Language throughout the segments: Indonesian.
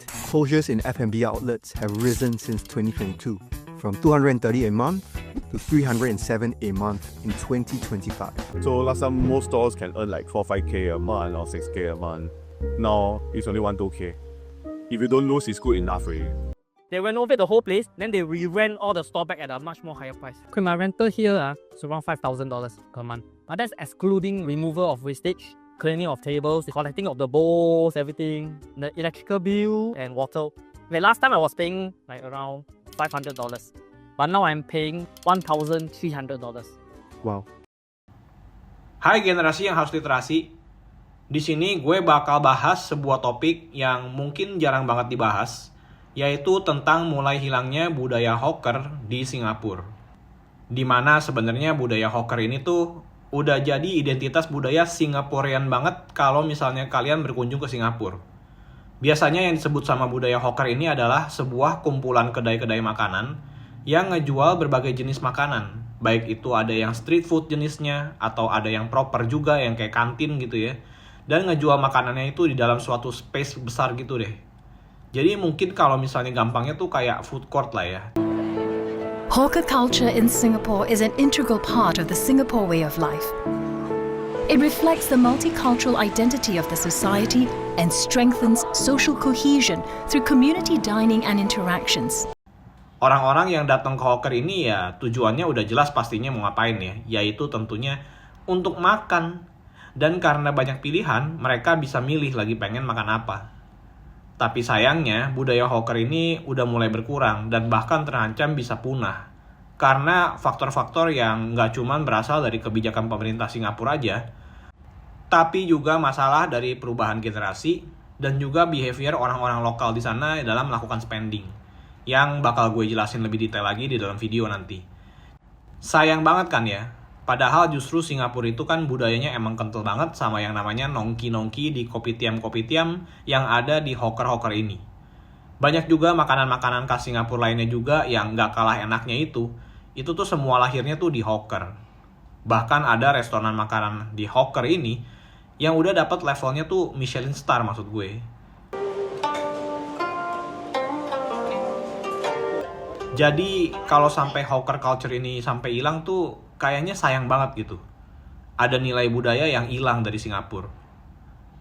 closures in F&B outlets have risen since 2022, from 230 a month to 307 a month in 2025. So last time most stores can earn like 4-5K a month or 6K a month. Now it's only 1-2K. If you don't lose, it's good enough already. They renovate the whole place, then they re-rent all the store back at a much more higher price. Okay, my rental here is around $5,000 per month. But that's excluding removal of wastage, cleaning of tables, collecting of the bowls, everything, the electrical bill and water. Okay, last time I was paying like around $500, but now I'm paying $1,300. Wow. Hai generasi yang harus literasi. Di sini gue bakal bahas sebuah topik yang mungkin jarang banget dibahas, yaitu tentang mulai hilangnya budaya hawker di Singapura. Dimana sebenarnya budaya hawker ini tuh udah jadi identitas budaya Singaporean banget kalau misalnya kalian berkunjung ke Singapura. Biasanya yang disebut sama budaya hawker ini adalah sebuah kumpulan kedai-kedai makanan yang ngejual berbagai jenis makanan. Baik itu ada yang street food jenisnya, atau ada yang proper juga yang kayak kantin gitu ya. Dan ngejual makanannya itu di dalam suatu space besar gitu deh. Jadi mungkin kalau misalnya gampangnya tuh kayak food court lah ya. Hawker culture in Singapore is an integral part of the Singapore way of life. It reflects the multicultural identity of the society and strengthens social cohesion through community dining and interactions. Orang-orang yang datang ke hawker ini ya tujuannya udah jelas pastinya mau ngapain ya, yaitu tentunya untuk makan. Dan karena banyak pilihan, mereka bisa milih lagi pengen makan apa. Tapi sayangnya, budaya hawker ini udah mulai berkurang dan bahkan terancam bisa punah. Karena faktor-faktor yang nggak cuma berasal dari kebijakan pemerintah Singapura aja, tapi juga masalah dari perubahan generasi dan juga behavior orang-orang lokal di sana dalam melakukan spending. Yang bakal gue jelasin lebih detail lagi di dalam video nanti. Sayang banget kan ya? Padahal justru Singapura itu kan budayanya emang kental banget sama yang namanya nongki-nongki di kopitiam-kopitiam yang ada di hawker-hawker ini. Banyak juga makanan-makanan khas Singapura lainnya juga yang nggak kalah enaknya itu tuh semua lahirnya tuh di hawker. Bahkan ada restoran makanan di hawker ini yang udah dapat levelnya tuh Michelin star maksud gue. Jadi kalau sampai hawker culture ini sampai hilang tuh kayaknya sayang banget gitu. Ada nilai budaya yang hilang dari Singapura.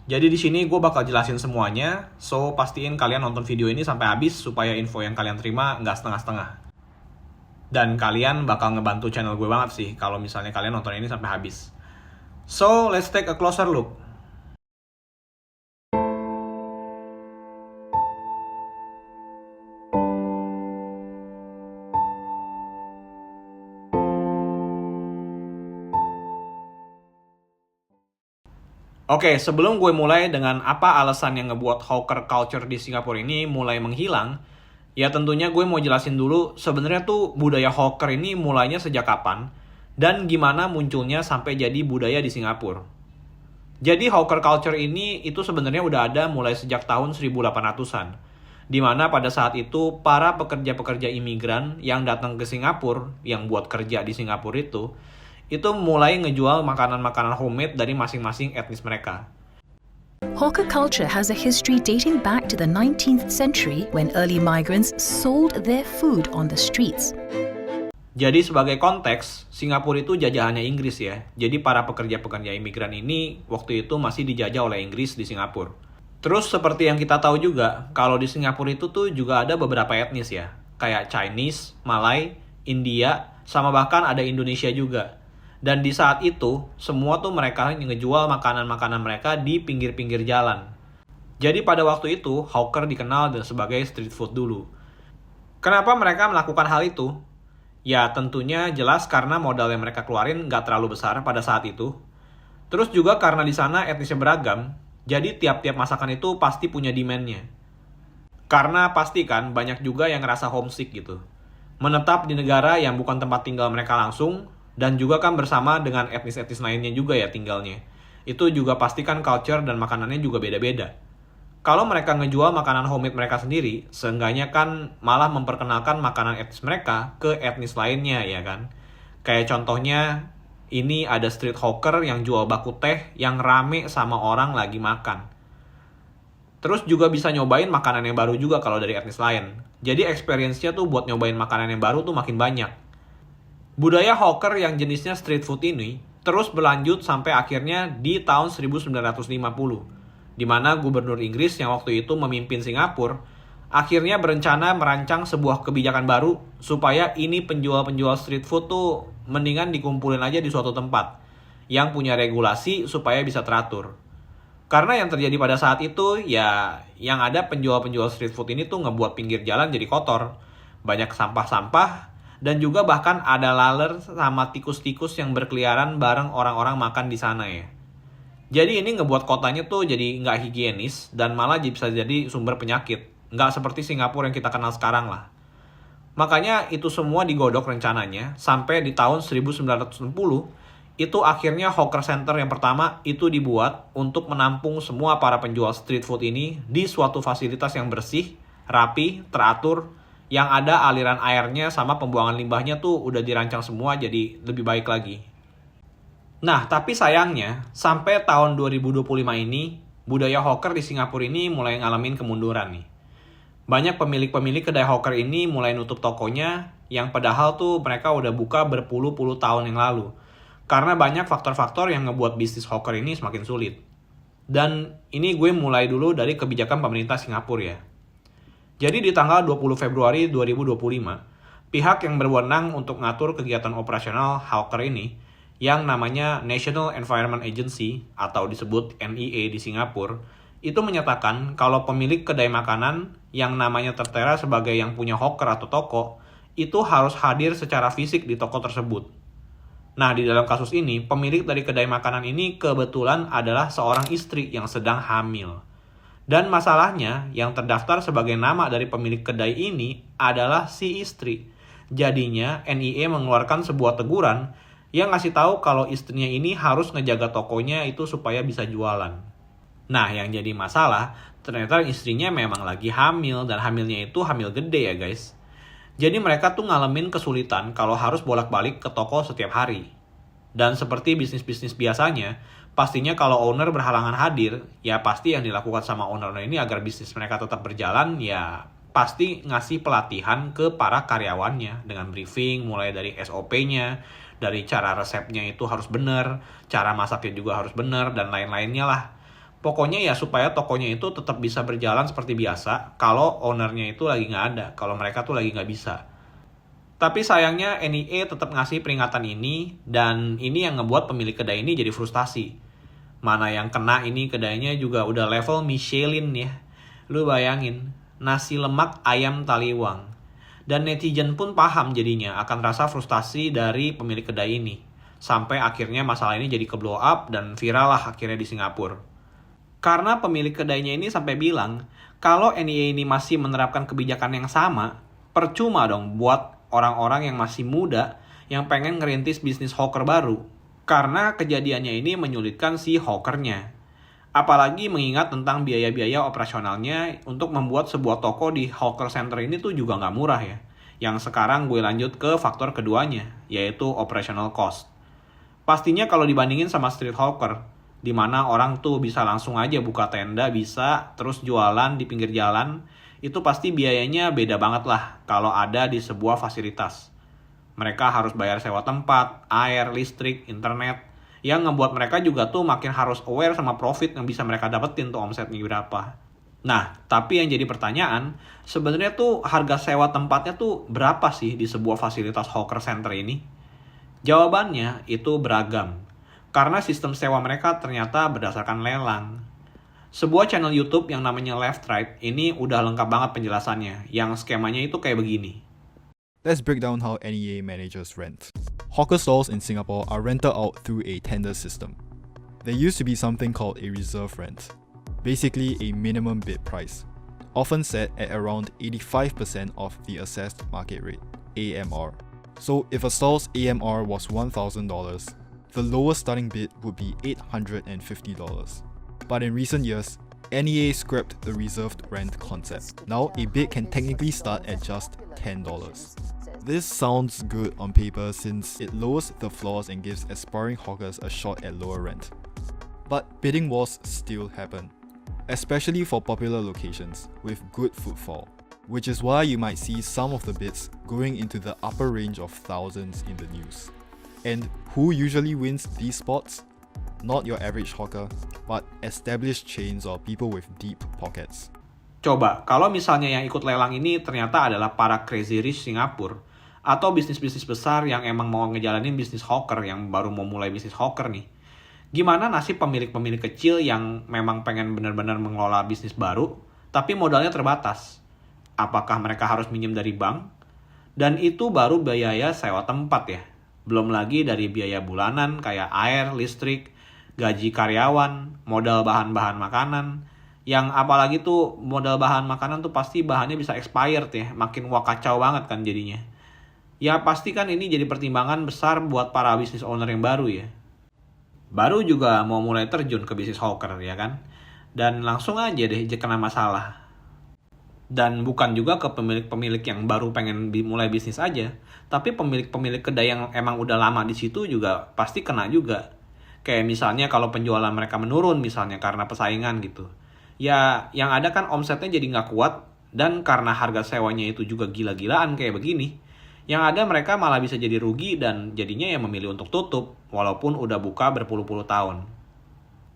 Jadi di sini gue bakal jelasin semuanya, so pastiin kalian nonton video ini sampai habis supaya info yang kalian terima nggak setengah-setengah. Dan kalian bakal ngebantu channel gue banget sih kalau misalnya kalian nonton ini sampai habis. So let's take a closer look. Oke, sebelum gue mulai dengan apa alasan yang ngebuat hawker culture di Singapura ini mulai menghilang, ya tentunya gue mau jelasin dulu sebenarnya tuh budaya hawker ini mulainya sejak kapan dan gimana munculnya sampai jadi budaya di Singapura. Jadi hawker culture ini itu sebenarnya udah ada mulai sejak tahun 1800-an, di mana pada saat itu para pekerja-pekerja imigran yang datang ke Singapura, yang buat kerja di Singapura itu mulai ngejual makanan-makanan homemade dari masing-masing etnis mereka. Hawker culture has a history dating back to the 19th century when early migrants sold their food on the streets. Jadi sebagai konteks, Singapura itu jajahannya Inggris ya. Jadi para pekerja-pekerja imigran ini waktu itu masih dijajah oleh Inggris di Singapura. Terus seperti yang kita tahu juga, kalau di Singapura itu tuh juga ada beberapa etnis ya. Kayak Chinese, Malay, India, sama bahkan ada Indonesia juga. Dan di saat itu, semua tuh mereka ngejual makanan-makanan mereka di pinggir-pinggir jalan. Jadi pada waktu itu, hawker dikenal sebagai street food dulu. Kenapa mereka melakukan hal itu? Ya tentunya jelas karena modal yang mereka keluarin nggak terlalu besar pada saat itu. Terus juga karena di sana etnisnya beragam, jadi tiap-tiap masakan itu pasti punya demand-nya. Karena pasti kan banyak juga yang ngerasa homesick gitu. Menetap di negara yang bukan tempat tinggal mereka langsung, dan juga kan bersama dengan etnis-etnis lainnya juga ya tinggalnya. Itu juga pasti kan culture dan makanannya juga beda-beda. Kalau mereka ngejual makanan homemade mereka sendiri, seenggaknya kan malah memperkenalkan makanan etnis mereka ke etnis lainnya ya kan. Kayak contohnya, ini ada street hawker yang jual baku teh yang rame sama orang lagi makan. Terus juga bisa nyobain makanan yang baru juga kalau dari etnis lain. Jadi experience-nya tuh buat nyobain makanan yang baru tuh makin banyak. Budaya hawker yang jenisnya street food ini terus berlanjut sampai akhirnya di tahun 1950, di mana gubernur Inggris yang waktu itu memimpin Singapura akhirnya berencana merancang sebuah kebijakan baru supaya ini penjual-penjual street food tuh mendingan dikumpulin aja di suatu tempat yang punya regulasi supaya bisa teratur. Karena yang terjadi pada saat itu, ya yang ada penjual-penjual street food ini tuh ngebuat pinggir jalan jadi kotor. Banyak sampah-sampah, dan juga bahkan ada laler sama tikus-tikus yang berkeliaran bareng orang-orang makan di sana ya. Jadi ini ngebuat kotanya tuh jadi nggak higienis, dan malah bisa jadi sumber penyakit. Nggak seperti Singapura yang kita kenal sekarang lah. Makanya itu semua digodok rencananya, sampai di tahun 1960, itu akhirnya hawker center yang pertama itu dibuat untuk menampung semua para penjual street food ini di suatu fasilitas yang bersih, rapi, teratur, yang ada aliran airnya sama pembuangan limbahnya tuh udah dirancang semua jadi lebih baik lagi. Nah, tapi sayangnya, sampai tahun 2025 ini, budaya hawker di Singapura ini mulai ngalamin kemunduran nih. Banyak pemilik-pemilik kedai hawker ini mulai nutup tokonya, yang padahal tuh mereka udah buka berpuluh-puluh tahun yang lalu. Karena banyak faktor-faktor yang ngebuat bisnis hawker ini semakin sulit. Dan ini gue mulai dulu dari kebijakan pemerintah Singapura ya. Jadi di tanggal 20 Februari 2025, pihak yang berwenang untuk ngatur kegiatan operasional hawker ini, yang namanya National Environment Agency atau disebut NEA di Singapura, itu menyatakan kalau pemilik kedai makanan yang namanya tertera sebagai yang punya hawker atau toko, itu harus hadir secara fisik di toko tersebut. Nah, di dalam kasus ini, pemilik dari kedai makanan ini kebetulan adalah seorang istri yang sedang hamil. Dan masalahnya, yang terdaftar sebagai nama dari pemilik kedai ini adalah si istri. Jadinya, NEA mengeluarkan sebuah teguran yang ngasih tahu kalau istrinya ini harus ngejaga tokonya itu supaya bisa jualan. Nah, yang jadi masalah, ternyata istrinya memang lagi hamil, dan hamilnya itu hamil gede ya guys. Jadi mereka tuh ngalamin kesulitan kalau harus bolak-balik ke toko setiap hari. Dan seperti bisnis-bisnis biasanya, pastinya kalau owner berhalangan hadir, ya pasti yang dilakukan sama owner ini agar bisnis mereka tetap berjalan, ya pasti ngasih pelatihan ke para karyawannya dengan briefing mulai dari SOP-nya, dari cara resepnya itu harus benar, cara masaknya juga harus benar, dan lain-lainnya lah. Pokoknya ya supaya tokonya itu tetap bisa berjalan seperti biasa kalau ownernya itu lagi nggak ada, kalau mereka tuh lagi nggak bisa. Tapi sayangnya NEA tetap ngasih peringatan ini, dan ini yang ngebuat pemilik kedai ini jadi frustasi. Mana yang kena ini kedainya juga udah level Michelin ya. Lu bayangin, nasi lemak ayam taliwang. Dan netizen pun paham jadinya akan rasa frustasi dari pemilik kedai ini. Sampai akhirnya masalah ini jadi ke-blow up dan viral lah akhirnya di Singapura. Karena pemilik kedainya ini sampai bilang, kalau NEA ini masih menerapkan kebijakan yang sama, percuma dong buat orang-orang yang masih muda yang pengen ngerintis bisnis hawker baru. Karena kejadiannya ini menyulitkan si hawkernya. Apalagi mengingat tentang biaya-biaya operasionalnya untuk membuat sebuah toko di hawker center ini tuh juga nggak murah ya. Yang sekarang gue lanjut ke faktor keduanya, yaitu operational cost. Pastinya kalau dibandingin sama street hawker, di mana orang tuh bisa langsung aja buka tenda, bisa terus jualan di pinggir jalan, itu pasti biayanya beda banget lah kalau ada di sebuah fasilitas. Mereka harus bayar sewa tempat, air, listrik, internet, yang ngebuat mereka juga tuh makin harus aware sama profit yang bisa mereka dapetin tuh omsetnya berapa. Nah, tapi yang jadi pertanyaan, sebenarnya tuh harga sewa tempatnya tuh berapa sih di sebuah fasilitas hawker center ini? Jawabannya itu beragam. Karena sistem sewa mereka ternyata berdasarkan lelang. Sebuah channel YouTube yang namanya Left Right ini udah lengkap banget penjelasannya, yang skemanya itu kayak begini. Let's break down how NEA manages rent. Hawker stalls in Singapore are rented out through a tender system. There used to be something called a reserve rent, basically a minimum bid price, often set at around 85% of the assessed market rate, AMR. So if a stall's AMR was $1,000, the lowest starting bid would be $850. But in recent years, NEA scrapped the reserved rent concept. Now a bid can technically start at just $10. This sounds good on paper since it lowers the floors and gives aspiring hawkers a shot at lower rent. But bidding wars still happen. especially for popular locations with good footfall, which is why you might see some of the bids going into the upper range of thousands in the news. And who usually wins these spots? Not your average hawker, but established chains or people with deep pockets. Coba, kalau misalnya yang ikut lelang ini ternyata adalah para crazy rich Singapura, atau bisnis-bisnis besar yang emang mau ngejalanin bisnis hawker, yang baru mau mulai bisnis hawker nih. Gimana nasib pemilik-pemilik kecil yang memang pengen benar-benar mengelola bisnis baru, tapi modalnya terbatas? Apakah mereka harus minjem dari bank? Dan itu baru biaya sewa tempat ya. Belum lagi dari biaya bulanan kayak air, listrik, gaji karyawan, modal bahan-bahan makanan. Yang apalagi tuh modal bahan makanan tuh pasti bahannya bisa expired ya. Makin wah kacau banget kan jadinya. Ya pasti kan ini jadi pertimbangan besar buat para business owner yang baru ya. Baru juga mau mulai terjun ke bisnis hawker ya kan. Dan langsung aja deh kena masalah. Dan bukan juga ke pemilik-pemilik yang baru pengen mulai bisnis aja. Tapi pemilik-pemilik kedai yang emang udah lama di situ juga pasti kena juga. Kayak misalnya kalau penjualan mereka menurun misalnya karena persaingan gitu. Ya yang ada kan omsetnya jadi nggak kuat. Dan karena harga sewanya itu juga gila-gilaan kayak begini. Yang ada mereka malah bisa jadi rugi dan jadinya ya memilih untuk tutup. Walaupun udah buka berpuluh-puluh tahun.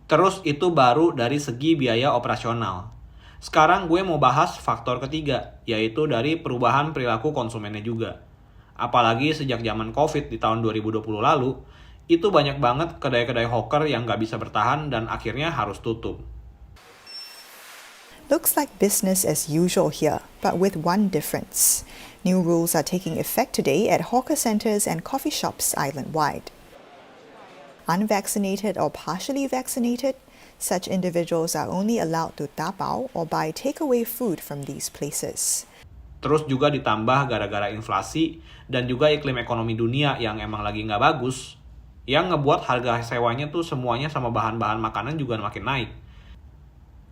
Terus itu baru dari segi biaya operasional. Sekarang gue mau bahas faktor ketiga. Yaitu dari perubahan perilaku konsumennya juga. Apalagi sejak zaman COVID di tahun 2020 lalu. Itu banyak banget kedai-kedai hawker yang nggak bisa bertahan dan akhirnya harus tutup. Looks like business as usual here, but with one difference. New rules are taking effect today at hawker centres and coffee shops island-wide. Unvaccinated or partially vaccinated, such individuals are only allowed to tapao or buy takeaway food from these places. Terus juga ditambah gara-gara inflasi dan juga iklim ekonomi dunia yang emang lagi nggak bagus, yang ngebuat harga sewanya tuh semuanya sama bahan-bahan makanan juga makin naik.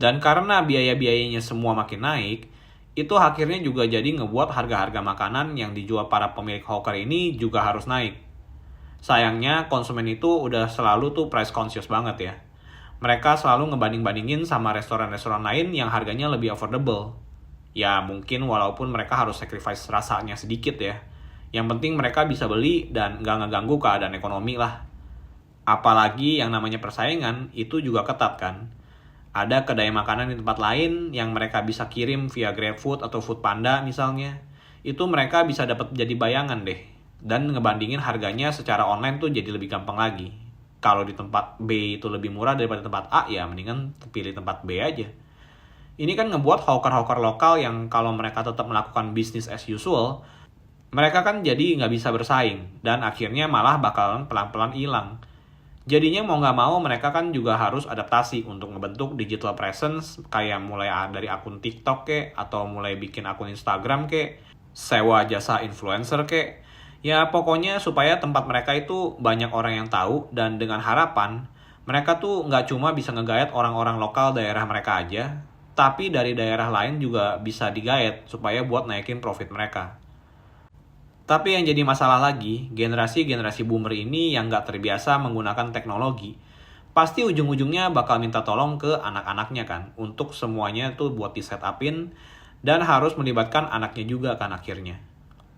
Dan karena biaya-biayanya semua makin naik, itu akhirnya juga jadi ngebuat harga-harga makanan yang dijual para pemilik hawker ini juga harus naik. Sayangnya konsumen itu udah selalu tuh price conscious banget ya. Mereka selalu ngebanding-bandingin sama restoran-restoran lain yang harganya lebih affordable. Ya mungkin walaupun mereka harus sacrifice rasanya sedikit ya. Yang penting mereka bisa beli dan nggak ngeganggu keadaan ekonomi lah. Apalagi yang namanya persaingan itu juga ketat kan. Ada kedai makanan di tempat lain yang mereka bisa kirim via GrabFood atau Foodpanda misalnya. Itu mereka bisa dapat jadi bayangan deh. Dan ngebandingin harganya secara online tuh jadi lebih gampang lagi. Kalau di tempat B itu lebih murah daripada tempat A ya mendingan pilih tempat B aja. Ini kan ngebuat hawker-hawker lokal yang kalau mereka tetap melakukan business as usual, mereka kan jadi nggak bisa bersaing, dan akhirnya malah bakalan pelan-pelan hilang. Jadinya mau nggak mau mereka kan juga harus adaptasi untuk ngebentuk digital presence, kayak mulai dari akun TikTok kek, atau mulai bikin akun Instagram kek, sewa jasa influencer kek. Ya pokoknya supaya tempat mereka itu banyak orang yang tahu, dan dengan harapan, mereka tuh nggak cuma bisa ngegaet orang-orang lokal daerah mereka aja, tapi dari daerah lain juga bisa digaet supaya buat naikin profit mereka. Tapi yang jadi masalah lagi, generasi-generasi boomer ini yang nggak terbiasa menggunakan teknologi, pasti ujung-ujungnya bakal minta tolong ke anak-anaknya kan, untuk semuanya tuh buat di-set-upin, dan harus melibatkan anaknya juga kan akhirnya.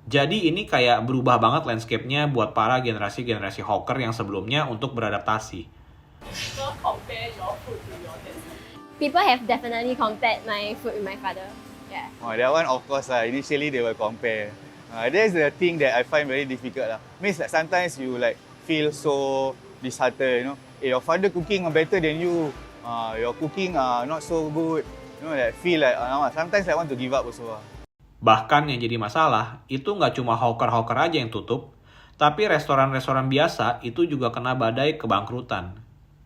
Jadi ini kayak berubah banget landscape-nya buat para generasi-generasi hawker yang sebelumnya untuk beradaptasi. People have definitely compared my food with my father. Yeah. Oh, that one of course initially they will compare. That's the thing that I find very difficult lah. Means like sometimes you like feel so disheartened, you know. Your father cooking better than you. Your cooking not so good. You know, like feel like sometimes I want to give up also. Bahkan yang jadi masalah, itu nggak cuma hawker-hawker aja yang tutup, tapi restoran-restoran biasa itu juga kena badai kebangkrutan.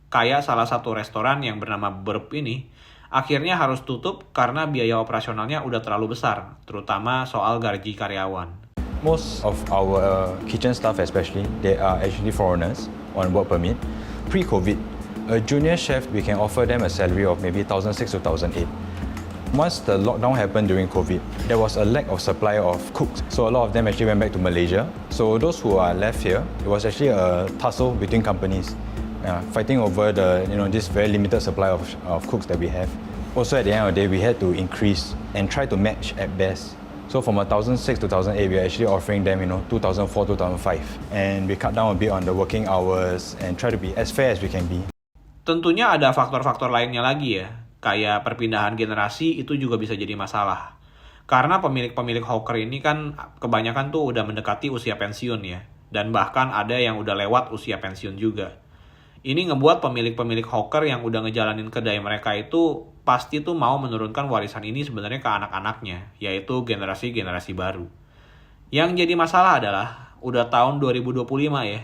Kayak salah satu restoran yang bernama Burp ini, akhirnya harus tutup karena biaya operasionalnya udah terlalu besar, terutama soal gaji karyawan. Most of our kitchen staff especially, they are actually foreigners on work permit. Pre-COVID, a junior chef, we can offer them a salary of maybe 1,600 to 1,800. Once the lockdown happened during COVID, there was a lack of supply of cooks. So a lot of them actually went back to Malaysia. So those who are left here, it was actually a tussle between companies, fighting over this very limited supply of cooks that we have. Also, at the end of the day, we had to increase and try to match at best. So from 2006 to 2008, we are actually offering them, 2004, 2005. And we cut down a bit on the working hours and try to be as fair as we can be. Tentunya ada faktor-faktor lainnya lagi ya, kayak perpindahan generasi itu juga bisa jadi masalah. Karena pemilik-pemilik hawker ini kan kebanyakan tuh udah mendekati usia pensiun ya, dan bahkan ada yang udah lewat usia pensiun juga. Ini ngebuat pemilik-pemilik hawker yang udah ngejalanin kedai mereka itu pasti tuh mau menurunkan warisan ini sebenarnya ke anak-anaknya, yaitu generasi-generasi baru. Yang jadi masalah adalah, udah tahun 2025 ya,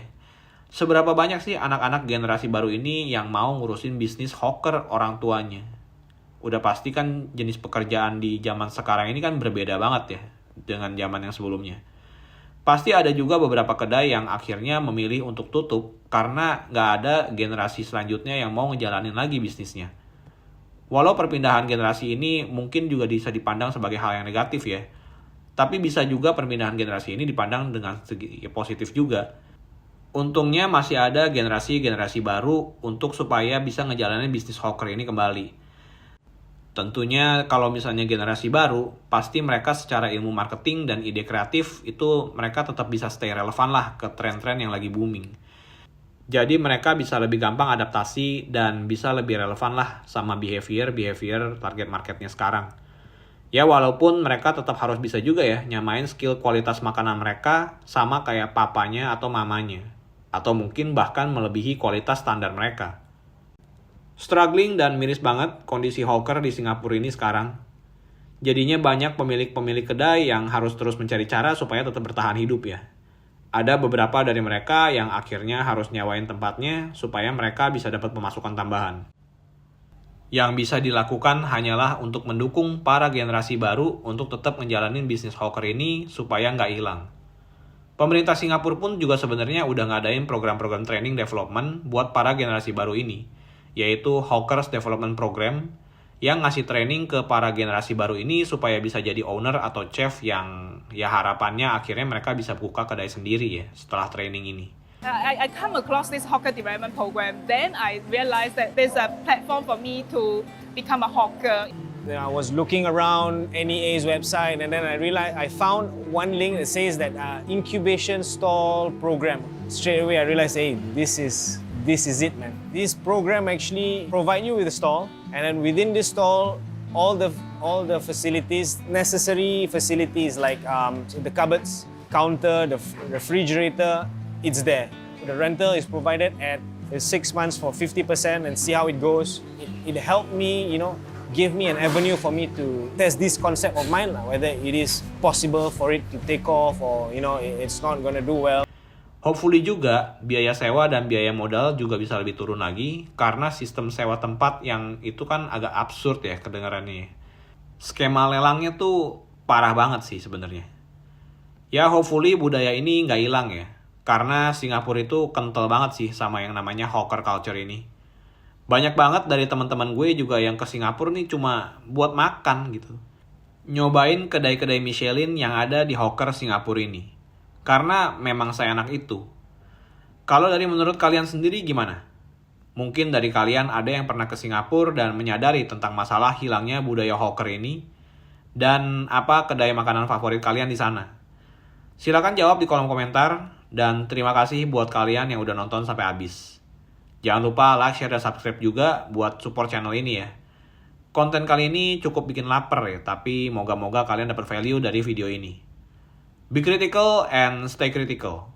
seberapa banyak sih anak-anak generasi baru ini yang mau ngurusin bisnis hawker orang tuanya? Udah pasti kan jenis pekerjaan di zaman sekarang ini kan berbeda banget ya dengan zaman yang sebelumnya. Pasti ada juga beberapa kedai yang akhirnya memilih untuk tutup karena nggak ada generasi selanjutnya yang mau ngejalanin lagi bisnisnya. Walau perpindahan generasi ini mungkin juga bisa dipandang sebagai hal yang negatif ya, tapi bisa juga perpindahan generasi ini dipandang dengan segi positif juga. Untungnya masih ada generasi-generasi baru untuk supaya bisa ngejalanin bisnis hawker ini kembali. Tentunya kalau misalnya generasi baru, pasti mereka secara ilmu marketing dan ide kreatif itu mereka tetap bisa stay relevan lah ke tren-tren yang lagi booming. Jadi mereka bisa lebih gampang adaptasi dan bisa lebih relevan lah sama behavior target marketnya sekarang. Ya walaupun mereka tetap harus bisa juga ya nyamain skill kualitas makanan mereka sama kayak papanya atau mamanya. Atau mungkin bahkan melebihi kualitas standar mereka. Struggling dan miris banget kondisi hawker di Singapura ini sekarang. Jadinya banyak pemilik-pemilik kedai yang harus terus mencari cara supaya tetap bertahan hidup ya. Ada beberapa dari mereka yang akhirnya harus nyawain tempatnya supaya mereka bisa dapat pemasukan tambahan. Yang bisa dilakukan hanyalah untuk mendukung para generasi baru untuk tetap menjalanin bisnis hawker ini supaya nggak hilang. Pemerintah Singapura pun juga sebenarnya udah ngadain program-program training development buat para generasi baru ini, yaitu Hawkers Development Program, yang ngasih training ke para generasi baru ini supaya bisa jadi owner atau chef yang ya harapannya akhirnya mereka bisa buka kedai sendiri ya setelah training ini. I come across this hawker development program, then I realized that there's a platform for me to become a hawker. I was looking around NEA's website and then I realized I found one link that says that incubation stall program. Straight away I realized, hey, this is it, man. This program actually provide you with a stall, and then within this stall, all the facilities, necessary facilities like the cupboards, counter, the refrigerator, it's there. The rental is provided at 6 months for 50% and see how it goes. It helped me, give me an avenue for me to test this concept of mine, whether it is possible for it to take off or it's not gonna do well. Hopefully juga biaya sewa dan biaya modal juga bisa lebih turun lagi karena sistem sewa tempat yang itu kan agak absurd ya kedengarannya. Skema lelangnya tuh parah banget sih sebenarnya. Ya hopefully budaya ini nggak hilang ya, karena Singapura itu kental banget sih sama yang namanya hawker culture ini. Banyak banget dari teman-teman gue juga yang ke Singapura nih cuma buat makan gitu. Nyobain kedai-kedai Michelin yang ada di hawker Singapura ini. Karena memang seenak itu. Kalau dari menurut kalian sendiri gimana? Mungkin dari kalian ada yang pernah ke Singapura dan menyadari tentang masalah hilangnya budaya hawker ini. Dan apa kedai makanan favorit kalian di sana? Silakan jawab di kolom komentar. Dan terima kasih buat kalian yang udah nonton sampai habis. Jangan lupa like, share, dan subscribe juga buat support channel ini ya. Konten kali ini cukup bikin lapar ya, tapi moga-moga kalian dapat value dari video ini. Be critical and stay critical.